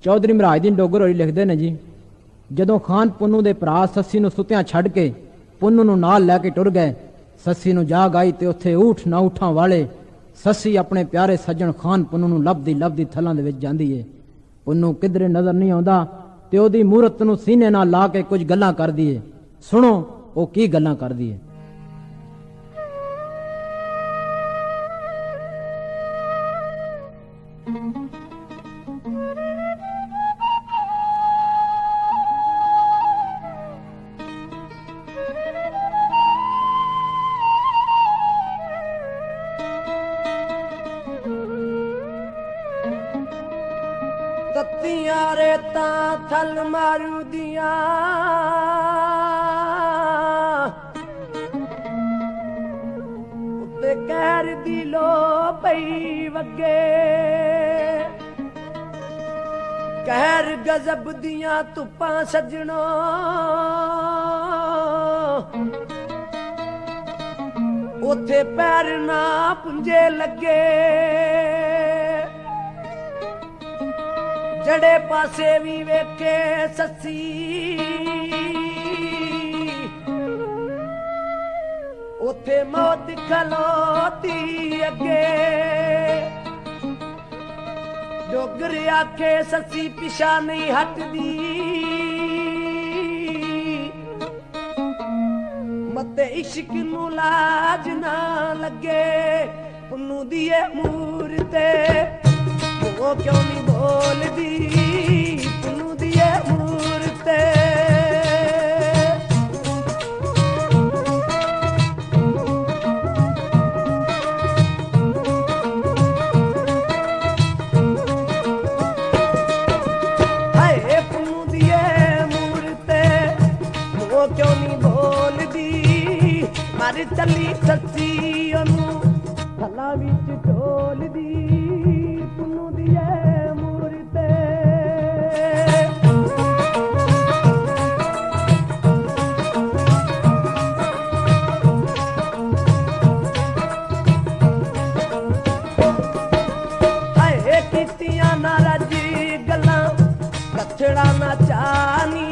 चौधरी महाराज दी डोगर होरी लिखते ने जी, जदों खान पुन्नू दे भरा सस्सी नूं सुत्तियां छड्ड के पुन्नू नूं नाल लैके टुर गए, सस्सी नूं जाग आई ते उत्थे ऊठ ना उठां वाले सस्सी अपने प्यारे सज्जण खान पुन्नू नूं लभदी लभदी थलां दे विच जांदी है। पुन्नू किधरे नजर नहीं आउंदा ते ओदी मूरत नूं सीने नाल ला के कुछ गल्लां करदी है। सुनो ओ की गल्लां करदी है। तत्तियां रेतां थल मारू दियां उत्ते कहर दी लो पई वगे, कहर गजब दियां धुप्पां सजणो उथे पैर ना पुंजे लगे, जड़े पासे भी वेखे सस्सी उथे मौत खलोती अगे, डोगर आखे सस्सी पिछा नहीं हटदी, मते इश्क नू लाज ना लगे, पुन्नू दिए मूरते वो क्यों नहीं बोलदी, पुन्नू दिए मूरते हाय, पुन्नू दिए मूरते वो क्यों नहीं बोलदी, मारी चली सच्ची ओनू थला विच ढोलदी, पुन्नू दिए मूरते हाय कीतियां नाराजी गल्लां कथड़ा ना चानी,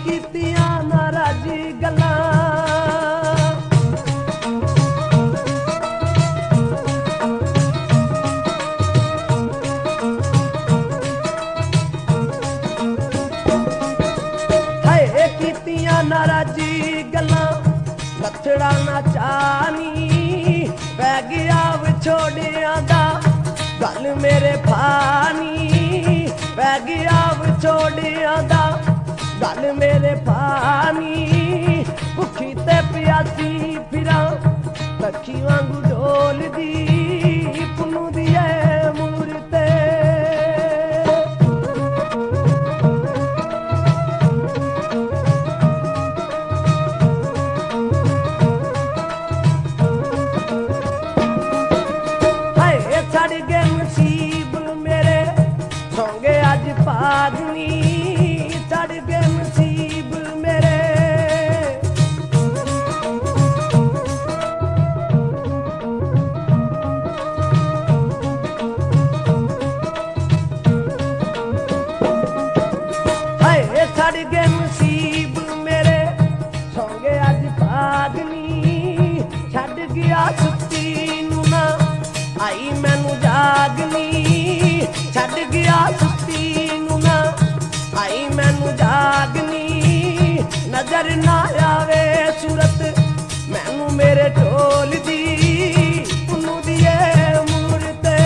कीतियां नाराजी गल्लां नाराजी गल्लां लथड़ा ना चानी, पै गया विछोड़ियां दा गल मेरे फानी, पै गया विछोड़ियां दा गल मेरे फानी, भुखी ते प्यासी फिरां लखी वांगू डोलदी, पुन्नू दिए मूरते भागनी, चढ़ गए नसीब मेरे, हाय चढ़ गए नसीब मेरे, सौंगे अज भागनी, छड़ गया सुत्ती नू ना आई मैनू जागनी, छड़ गया सुत्ती आई मैनू जागनी, नजर ना आवे सूरत मैनू मेरे ढोल दी, पुन्नू दिए मूरते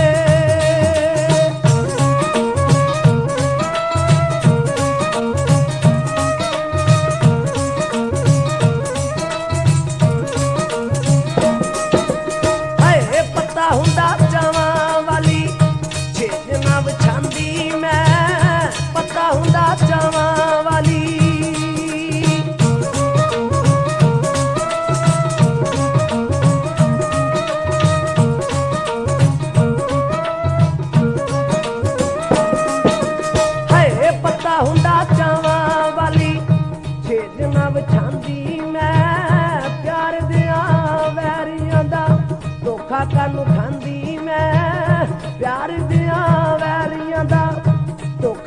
हाय पता हुंदा जावां वाली छेज ना विछांदी मैं, पता हुंदा जावां वाली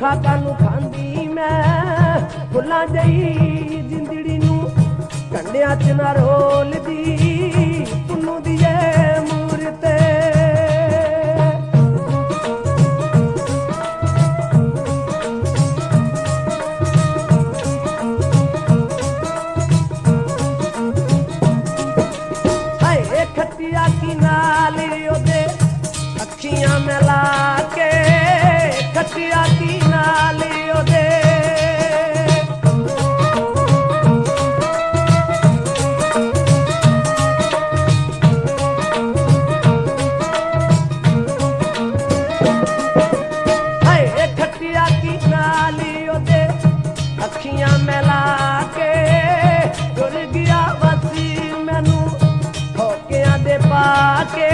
ਧੋਖਾ ਕਾਨੂੰ ਖਾਂਦੀ ਮੈਂ ਭੁੱਲਾਂ ਜਈ ਜ਼ਿੰਦੜੀ ਨੂੰ ਕੰਡਿਆਂ ਚ ਨਾ ਰੋਲਦੀ ਪੁੰਨੂ ਦੀ ਏ ਮੂਰਤੇ ਹਾਏ ਖੱਟਿਆ ਕੀ ਨਾਲ ਉਹਦੇ ਅੱਖੀਆਂ ਮਿਲਾ ਕੇ ਖੱਟਿਆ ਕੀ ਨਾਲ ਉਹਦੇ ਹਾਏ ਖੱਟਿਆ ਕੀ ਨਾਲ ਉਹਦੇ ਅੱਖੀਆਂ ਮਿਲਾ ਕੇ ਡੁੱਲ ਗਿਆ ਵਸੀ ਮੈਨੂੰ ਹੋਕਿਆਂ ਦੇ ਪਾ ਕੇ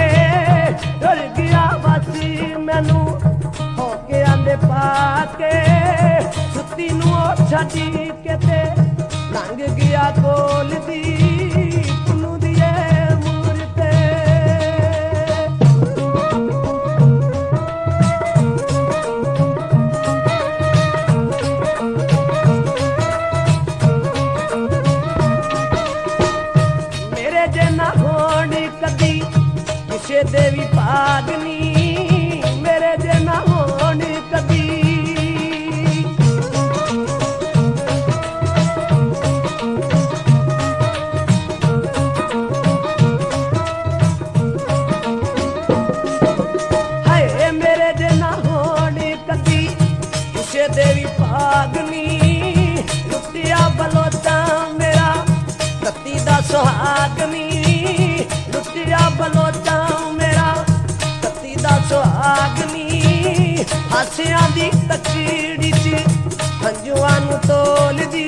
ਡੁੱਲ ਗਿਆ ਵਸੀ ਮੈਨੂੰ ਹੋਕਿਆਂ ਦੇ ਪਾ ਕੇ ਸੁੱਤੀ ਨੂੰ ਉਹ ਛੱਡੀ ਕਿਤੇ ਲੰਘ ਗਿਆ ਕੋਲ ਦੀ ਪੁੰਨੂ ਦੀ ਏ ਮੂਰਤੇ ਮੇਰੇ ਜੇ ਨਾ ਹੋਣ ਕਦੀ ਕਿਸੇ ਦੇ ਵੀ ਭਾਗਨੀ ਮੇਰੇ ਜੇ ਨਾ ਹੋਣ ਕਦੀ ਹਾਏ ਮੇਰੇ ਜੇ ਨਾ ਹੋਣ ਕਦੀ ਕਿਸੇ ਦੇ ਵੀ ਭਾਗਨੀ ਲੁੱਟਿਆ ਬਲੋਚਾ ਮੇਰਾ ਸੱਤੀ ਦਾ ਸੁਹਾਗਨੀ ਲੁੱਟਿਆ ਬਲੋਚਾ ਮੇਰਾ ਸੱਤੀ ਦਾ ਸੁਹਾਗਨੀ ਹਾਸਿਆਂ ਦੀ ਤਕੜੀ ਚ ਹੰਝੂਆਂ ਨੂੰ ਤੋਲਦੀ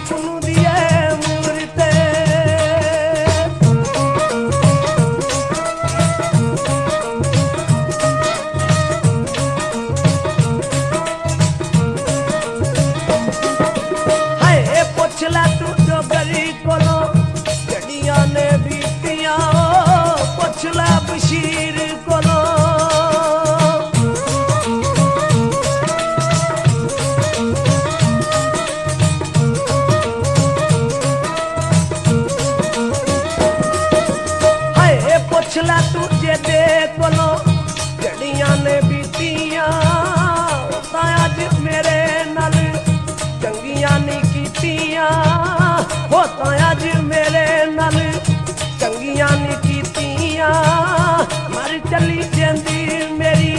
ਪੁੰਨੂ ਦੀ ਏ ਮੂਰਤੇ ਹਾਏ ਪੁੱਛ ਲੈ ਤੂੰ ਜੋ ਗਲੀ ਕੋਲੋਂ ਗੱਡੀਆਂ ਨੇ ਬੀਤੀਆਂ ਪੁੱਛ ਲੈ ਬਸ਼ੀਰ ਕੋਲੋਂ ਹਾਏ ਪੁੱਛ ਲੈ ਤੂੰ ਜਿਹਦੇ ਕੋਲੋਂ ਗੱਡੀਆਂ ਨੇ ਬੀਤੀਆਂ ਉਹ ਤਾਂ ਅੱਜ ਮੇਰੇ ਨਾਲ ਚੰਗੀਆਂ ਨਹੀਂ ਕੀਤੀਆਂ ਉਹ ਤਾਂ ਅੱਜ ਮੇਰੇ ਨਾਲ ਚੰਗੀਆਂ ਨਹੀਂ ਕੀਤੀਆਂ ਮਰ ਚੱਲੀ ਜਾਂਦੀ ਮੇਰੀ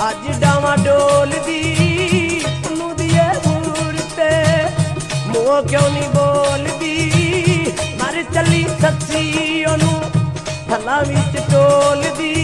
ਅੱਜ ਡਾਵਾਂ ਡੋਲਦੀ ਪੁੰਨੂ ਦੀ ਏ ਮੂਰਤੇ ਮੂੰਹ ਕਿਉਂ ਨਹੀਂ ਬੋਲਦੀ ਮਰ ਚੱਲੀ ਸੱਸੀ ਉਹਨੂੰ ਥੱਲਾਂ ਵਿੱਚ ਟੋਲਦੀ